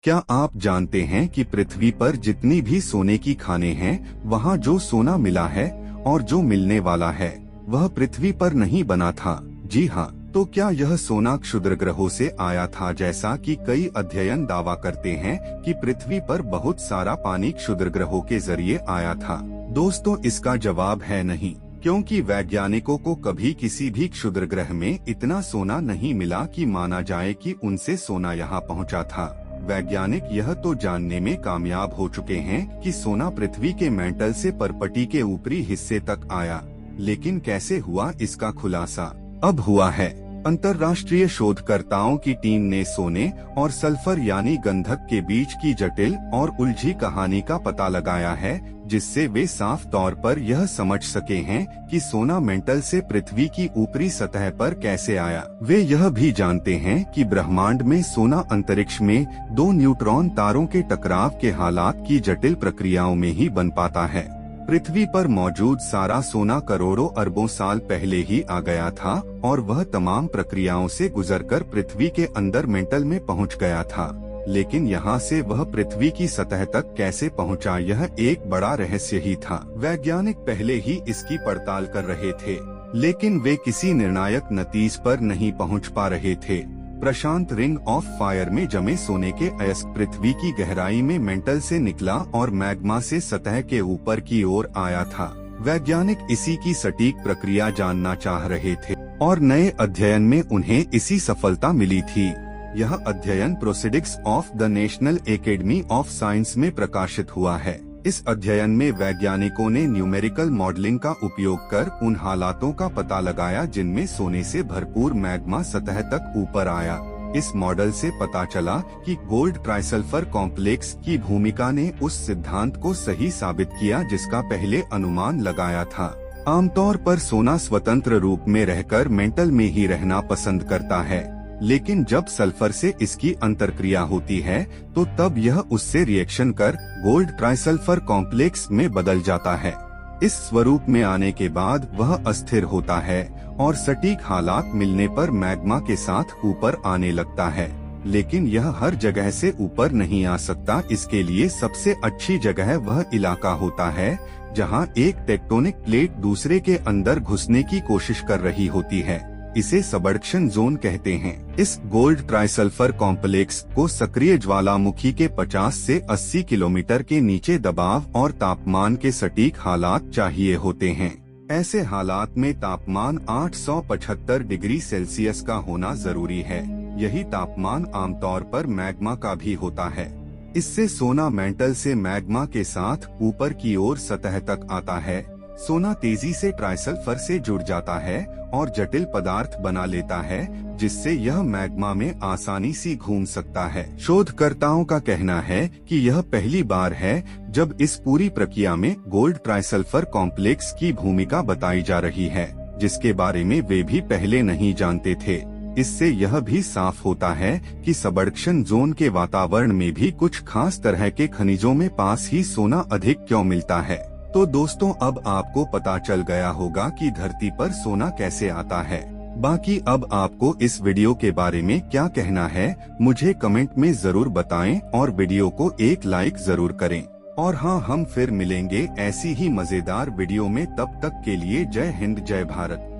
क्या आप जानते हैं कि पृथ्वी पर जितनी भी सोने की खानें हैं, वहाँ जो सोना मिला है और जो मिलने वाला है वह पृथ्वी पर नहीं बना था। जी हाँ, तो क्या यह सोना क्षुद्र ग्रहों से आया था, जैसा कि कई अध्ययन दावा करते हैं कि पृथ्वी पर बहुत सारा पानी क्षुद्र ग्रहों के जरिए आया था। दोस्तों, इसका जवाब है नहीं, क्योंकि वैज्ञानिकों को कभी किसी भी क्षुद्र ग्रह में इतना सोना नहीं मिला कि माना जाए कि उनसे सोना यहाँ पहुँचा था। वैज्ञानिक यह तो जानने में कामयाब हो चुके हैं कि सोना पृथ्वी के मेंटल से परपटी के ऊपरी हिस्से तक आया, लेकिन कैसे हुआ इसका खुलासा अब हुआ है। अंतर्राष्ट्रीय शोधकर्ताओं की टीम ने सोने और सल्फर यानी गंधक के बीच की जटिल और उलझी कहानी का पता लगाया है, जिससे वे साफ तौर पर यह समझ सके हैं कि सोना मेंटल से पृथ्वी की ऊपरी सतह पर कैसे आया। वे यह भी जानते हैं कि ब्रह्मांड में सोना अंतरिक्ष में दो न्यूट्रॉन तारों के टकराव के हालात की जटिल प्रक्रियाओं में ही बन पाता है। पृथ्वी पर मौजूद सारा सोना करोड़ों अरबों साल पहले ही आ गया था और वह तमाम प्रक्रियाओं से गुजरकर पृथ्वी के अंदर मेंटल में पहुंच गया था, लेकिन यहाँ से वह पृथ्वी की सतह तक कैसे पहुँचा, यह एक बड़ा रहस्य ही था। वैज्ञानिक पहले ही इसकी पड़ताल कर रहे थे, लेकिन वे किसी निर्णायक नतीजे पर नहीं पहुँच पा रहे थे। प्रशांत रिंग ऑफ फायर में जमे सोने के अयस्क पृथ्वी की गहराई में मेंटल से निकला और मैग्मा से सतह के ऊपर की ओर आया था। वैज्ञानिक इसी की सटीक प्रक्रिया जानना चाह रहे थे और नए अध्ययन में उन्हें इसी सफलता मिली थी। यह अध्ययन proceedings of the National Academy of Science में प्रकाशित हुआ है। इस अध्ययन में वैज्ञानिकों ने न्यूमेरिकल मॉडलिंग का उपयोग कर उन हालातों का पता लगाया जिनमें सोने से भरपूर मैग्मा सतह तक ऊपर आया। इस मॉडल से पता चला कि गोल्ड ट्राइसल्फर कॉम्प्लेक्स की भूमिका ने उस सिद्धांत को सही साबित किया जिसका पहले अनुमान लगाया था। आमतौर पर सोना स्वतंत्र रूप में रहकर मेंटल में ही रहना पसंद करता है, लेकिन जब सल्फर से इसकी अंतरक्रिया होती है तो तब यह उससे रिएक्शन कर गोल्ड ट्राइसल्फर कॉम्प्लेक्स में बदल जाता है। इस स्वरूप में आने के बाद वह अस्थिर होता है और सटीक हालात मिलने पर मैग्मा के साथ ऊपर आने लगता है, लेकिन यह हर जगह से ऊपर नहीं आ सकता। इसके लिए सबसे अच्छी जगह वह इलाका होता है जहां एक टेक्टोनिक प्लेट दूसरे के अंदर घुसने की कोशिश कर रही होती है। इसे सबडक्शन जोन कहते हैं। इस गोल्ड ट्राइसल्फर कॉम्प्लेक्स को सक्रिय ज्वालामुखी के 50 से 80 किलोमीटर के नीचे दबाव और तापमान के सटीक हालात चाहिए होते हैं। ऐसे हालात में तापमान 875 डिग्री सेल्सियस का होना जरूरी है। यही तापमान आमतौर पर मैग्मा का भी होता है। इससे सोना मेंटल से मैग्मा के साथ ऊपर की ओर सतह तक आता है। सोना तेजी से ट्राइसल्फर से जुड़ जाता है और जटिल पदार्थ बना लेता है, जिससे यह मैग्मा में आसानी से घूम सकता है। शोधकर्ताओं का कहना है कि यह पहली बार है जब इस पूरी प्रक्रिया में गोल्ड ट्राइसल्फर कॉम्प्लेक्स की भूमिका बताई जा रही है, जिसके बारे में वे भी पहले नहीं जानते थे। इससे यह भी साफ होता है कि सबडक्शन जोन के वातावरण में भी कुछ खास तरह के खनिजों में पास ही सोना अधिक क्यों मिलता है। तो दोस्तों, अब आपको पता चल गया होगा कि धरती पर सोना कैसे आता है। बाकी अब आपको इस वीडियो के बारे में क्या कहना है, मुझे कमेंट में जरूर बताएं और वीडियो को एक लाइक जरूर करें। और हाँ, हम फिर मिलेंगे ऐसी ही मजेदार वीडियो में। तब तक के लिए जय हिंद, जय भारत।